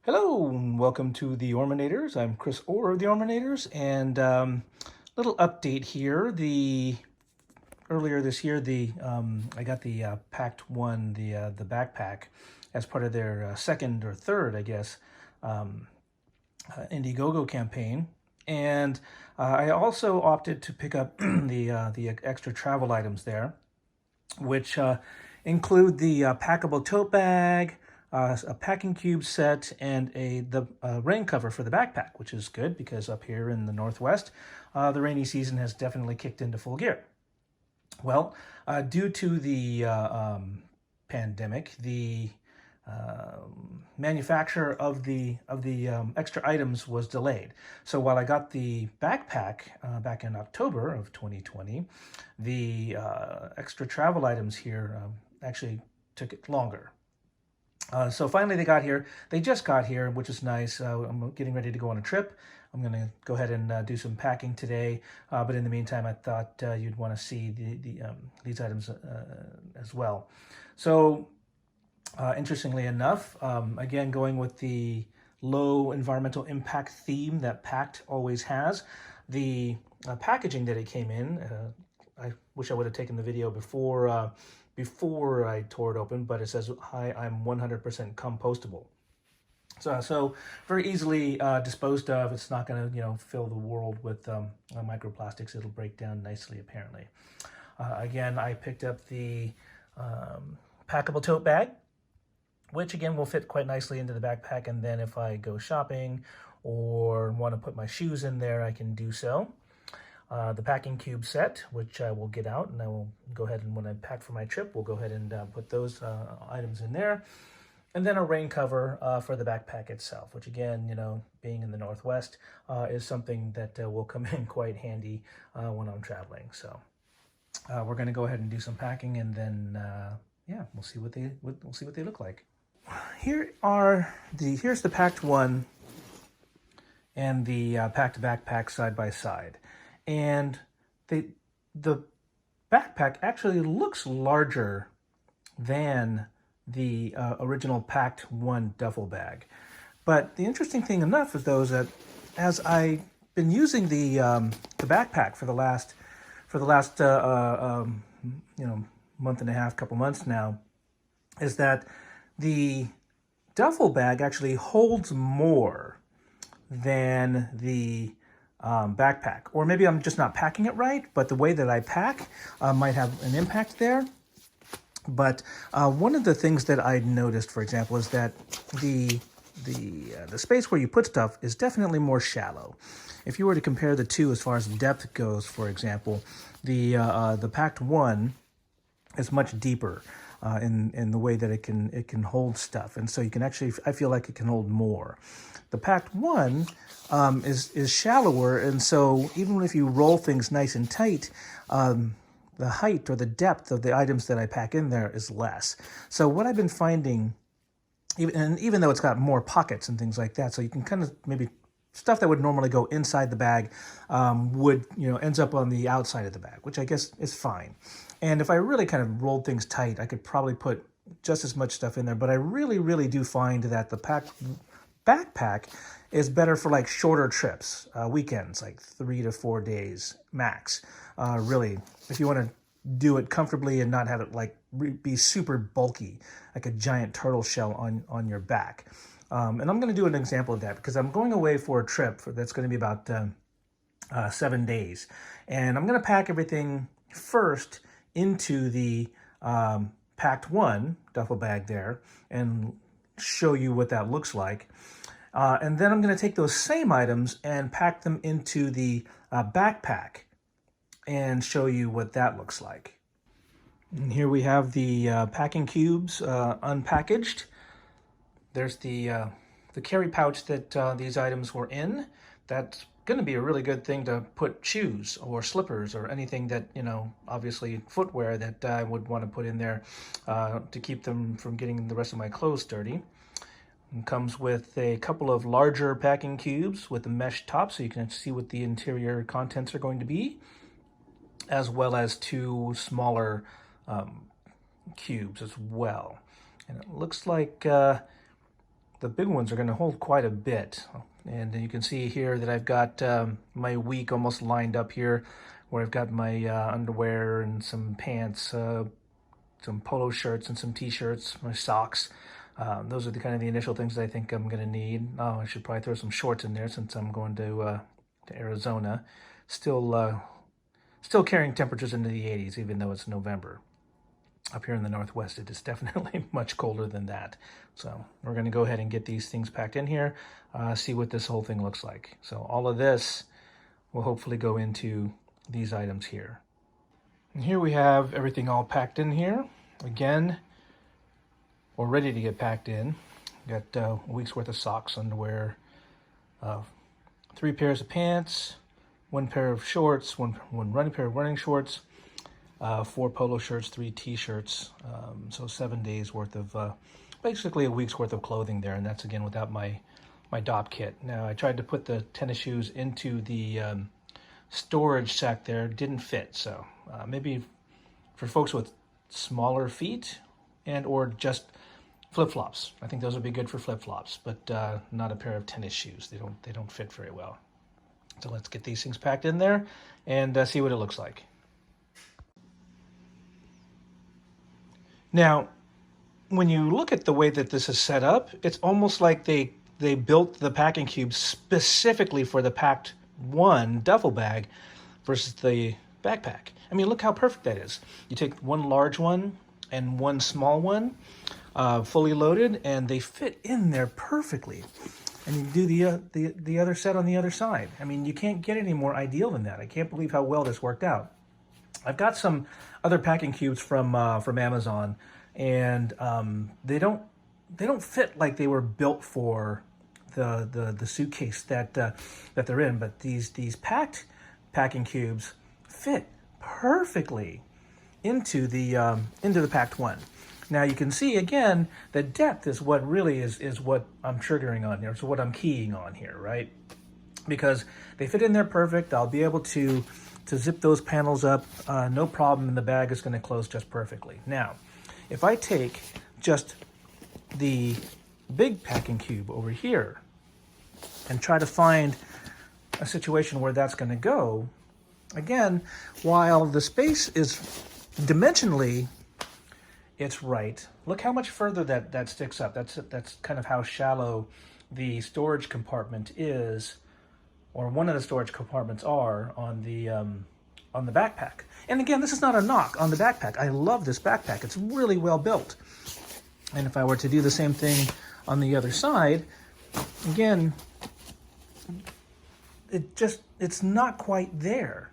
Hello, and welcome to the Orminators. I'm Chris Orr of the Orminators, and little update here. The earlier this year, I got the Pakt One, the backpack, as part of their second or third, I guess, Indiegogo campaign, and I also opted to pick up the extra travel items there, which include the packable tote bag, a packing cube set, and the rain cover for the backpack, which is good because up here in the Northwest, the rainy season has definitely kicked into full gear. Well, due to the pandemic, the manufacture of the extra items was delayed. So while I got the backpack back in October of 2020, the extra travel items here actually took it longer. So finally they got here. They just got here, which is nice. I'm getting ready to go on a trip. I'm going to go ahead and do some packing today. But in the meantime, I thought you'd want to see these items as well. So interestingly enough, again, going with the low environmental impact theme that Pakt always has, the packaging that it came in, I wish I would have taken the video before I tore it open, but it says, "Hi, I'm 100% compostable." So very easily disposed of. It's not going to fill the world with microplastics. It'll break down nicely, apparently. Again, I picked up the packable tote bag, which again will fit quite nicely into the backpack, and then if I go shopping or want to put my shoes in there, I can do so. The packing cube set, which I will get out, and I will go ahead and when I pack for my trip, we'll go ahead and put those items in there. And then a rain cover for the backpack itself, which again, being in the Northwest, is something that will come in quite handy when I'm traveling. So we're going to go ahead and do some packing, and then yeah, we'll see what they look like. Here's the Pakt One and the Pakt backpack side by side. And the backpack actually looks larger than the original Pakt One duffel bag. But the interesting thing enough is, though, is that as I've been using the backpack for the last month and a half, couple months now, is that the duffel bag actually holds more than the backpack. Or maybe I'm just not packing it right, but the way that I pack might have an impact there. But one of the things that I noticed, for example, is that the space where you put stuff is definitely more shallow. If you were to compare the two as far as depth goes, for example, the Pakt One is much deeper in the way that it can hold stuff, and so you can actually, I feel like it can hold more. The Pakt One is shallower, and so even if you roll things nice and tight, the height or the depth of the items that I pack in there is less. So what I've been finding, even though it's got more pockets and things like that, so you can kind of maybe stuff that would normally go inside the bag ends up on the outside of the bag, which I guess is fine. And if I really kind of rolled things tight, I could probably put just as much stuff in there. But I really, really do find that the Pakt backpack is better for like shorter trips, weekends, like 3 to 4 days max. Really, if you want to do it comfortably and not have it like be super bulky, like a giant turtle shell on your back. And I'm going to do an example of that because I'm going away for a trip that's going to be about 7 days. And I'm going to pack everything first into the Pakt One duffel bag there and show you what that looks like. And then I'm going to take those same items and pack them into the backpack and show you what that looks like. And here we have the packing cubes unpackaged. There's the carry pouch that these items were in. That's going to be a really good thing to put shoes or slippers or anything that, obviously footwear that I would want to put in there to keep them from getting the rest of my clothes dirty. It comes with a couple of larger packing cubes with a mesh top so you can see what the interior contents are going to be, as well as 2 smaller cubes as well. And it looks like the big ones are going to hold quite a bit. And you can see here that I've got my week almost lined up here, where I've got my underwear and some pants, some polo shirts and some t-shirts, my socks. Those are the kind of the initial things that I think I'm going to need. Oh, I should probably throw some shorts in there since I'm going to Arizona. Still carrying temperatures into the 80s, even though it's November. Up here in the Northwest, it is definitely much colder than that. So we're going to go ahead and get these things packed in here, see what this whole thing looks like. So all of this will hopefully go into these items here. And here we have everything all packed in here. Again, we're ready to get packed in. Got a week's worth of socks, underwear, 3 pairs of pants, 1 pair of shorts, one pair of running shorts, 4 polo shirts, 3 t-shirts, so 7 days worth of, basically a week's worth of clothing there, and that's again without my DOP kit. Now I tried to put the tennis shoes into the storage sack there, didn't fit, so maybe for folks with smaller feet and or just flip-flops. I think those would be good for flip-flops, but not a pair of tennis shoes. They don't fit very well. So let's get these things packed in there and see what it looks like. Now, when you look at the way that this is set up, it's almost like they built the packing cube specifically for the Pakt One duffel bag versus the backpack. I mean, look how perfect that is. You take one large one and one small one, fully loaded, and they fit in there perfectly. And you do the other set on the other side. I mean, you can't get any more ideal than that. I can't believe how well this worked out. I've got some other packing cubes from Amazon, and they don't fit like they were built for the suitcase that they're in. But these Pakt packing cubes fit perfectly into the Pakt One. Now you can see again the depth is what really is what I'm triggering on here. So what I'm keying on here, right? Because they fit in there perfect. I'll be able to zip those panels up, no problem, and the bag is going to close just perfectly. Now, if I take just the big packing cube over here and try to find a situation where that's going to go, again, while the space is dimensionally, it's right. Look how much further that sticks up. That's kind of how shallow the storage compartment is, or one of the storage compartments are on the backpack. And again, this is not a knock on the backpack. I love this backpack. It's really well built. And if I were to do the same thing on the other side, again, it's not quite there.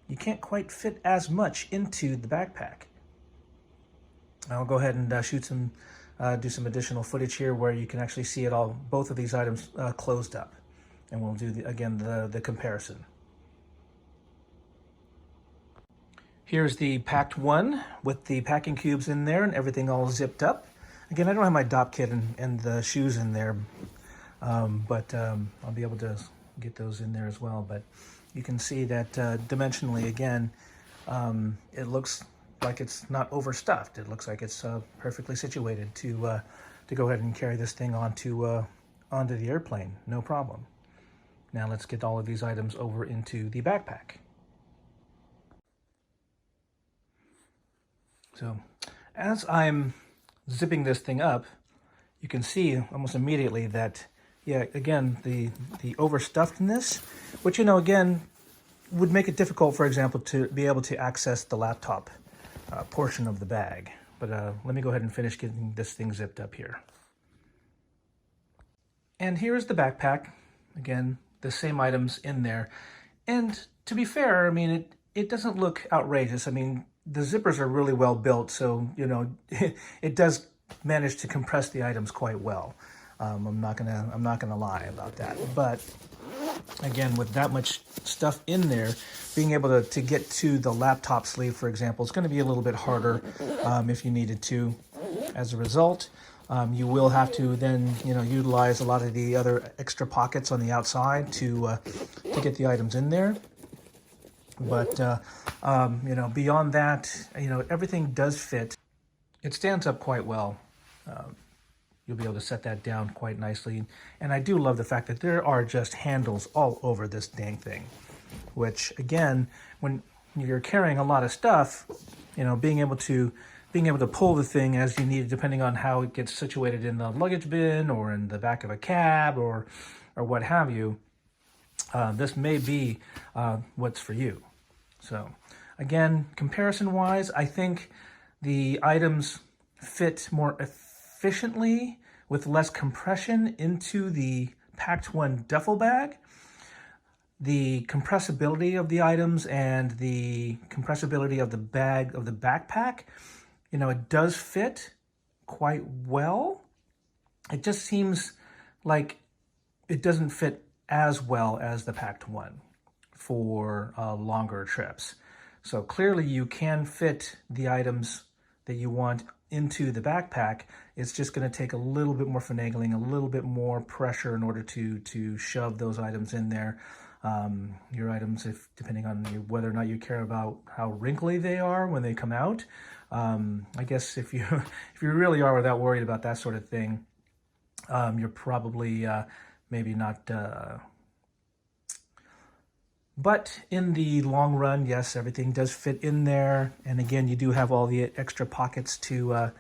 You can't quite fit as much into the backpack. I'll go ahead and do some additional footage here where you can actually see it all, both of these items closed up. And we'll do, again, the comparison. Here's the Pakt One with the packing cubes in there and everything all zipped up. Again, I don't have my DOP kit and the shoes in there, but I'll be able to get those in there as well. But you can see that dimensionally, again, it looks like it's not overstuffed. It looks like it's perfectly situated to go ahead and carry this thing onto the airplane, no problem. Now let's get all of these items over into the backpack. So as I'm zipping this thing up, you can see almost immediately that, yeah, again, the overstuffedness, which, you know, again, would make it difficult, for example, to be able to access the laptop portion of the bag. But let me go ahead and finish getting this thing zipped up here. And here's the backpack. Again, the same items in there. And to be fair, I mean, it doesn't look outrageous. I mean, the zippers are really well built, so, you know, it does manage to compress the items quite well. I'm not gonna lie about that. But again, with that much stuff in there, being able to get to the laptop sleeve, for example, is going to be a little bit harder if you needed to. As a result, you will have to then, you know, utilize a lot of the other extra pockets on the outside to get the items in there. But you know, beyond that, you know, everything does fit. It stands up quite well. you'll be able to set that down quite nicely. And I do love the fact that there are just handles all over this dang thing, which again, when you're carrying a lot of stuff, you know, being able to pull the thing as you need, depending on how it gets situated in the luggage bin or in the back of a cab or what have you, this may be what's for you. So again, comparison-wise, I think the items fit more efficiently with less compression into the Pakt One duffel bag. The compressibility of the items and the compressibility of the bag, of the backpack, you know, it does fit quite well. It just seems like it doesn't fit as well as the Pakt One for longer trips. So clearly you can fit the items that you want into the backpack. It's just going to take a little bit more finagling, a little bit more pressure in order to shove those items in there. Your items, if depending on whether or not you care about how wrinkly they are when they come out. I guess if you really are without worried about that sort of thing, you're probably maybe not. But in the long run, yes, everything does fit in there. And again, you do have all the extra pockets to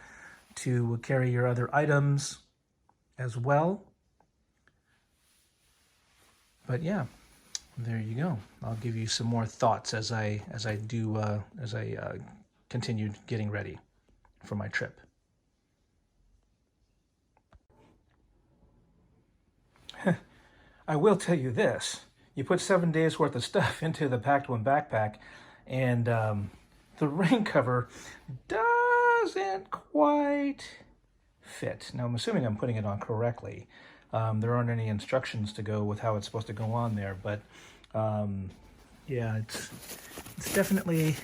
carry your other items as well. But yeah, there you go. I'll give you some more thoughts as I continue getting ready for my trip. I will tell you this. You put 7 days worth of stuff into the Pakt One backpack, and the rain cover doesn't quite fit. Now, I'm assuming I'm putting it on correctly. There aren't any instructions to go with how it's supposed to go on there, but yeah, it's definitely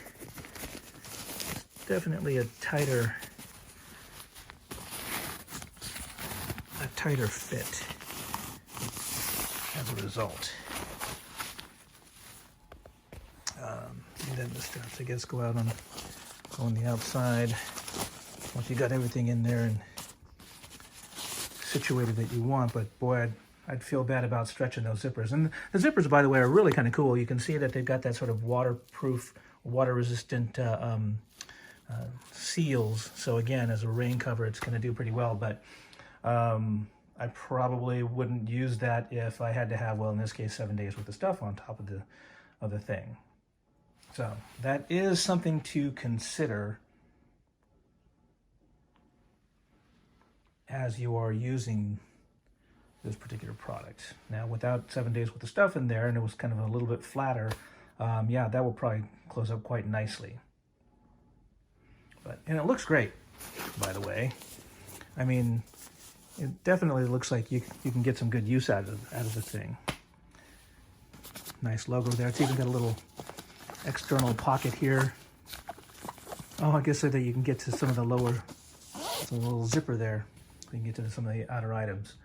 a tighter fit as a result. And then the straps, I guess, go out on the outside once you got everything in there and situated that you want. But boy, I'd feel bad about stretching those zippers. And the zippers, by the way, are really kind of cool. You can see that they've got that sort of waterproof, water-resistant seals. So again, as a rain cover, it's going to do pretty well. But I probably wouldn't use that if I had to have, well, in this case, 7 days worth of stuff on top of the thing. So that is something to consider as you are using this particular product. Now, without 7 days worth of stuff in there, and it was kind of a little bit flatter, yeah, that will probably close up quite nicely. And it looks great, by the way. I mean, it definitely looks like you can get some good use out of the thing. Nice logo there. It's even got a little external pocket here. Oh, I guess so that you can get to some of the lower, it's a little zipper there. You can get to some of the outer items.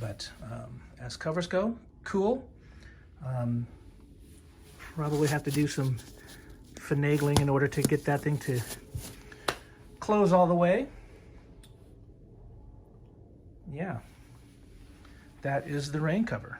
But as covers go, cool. Probably have to do some finagling in order to get that thing to close all the way. Yeah, that is the rain cover.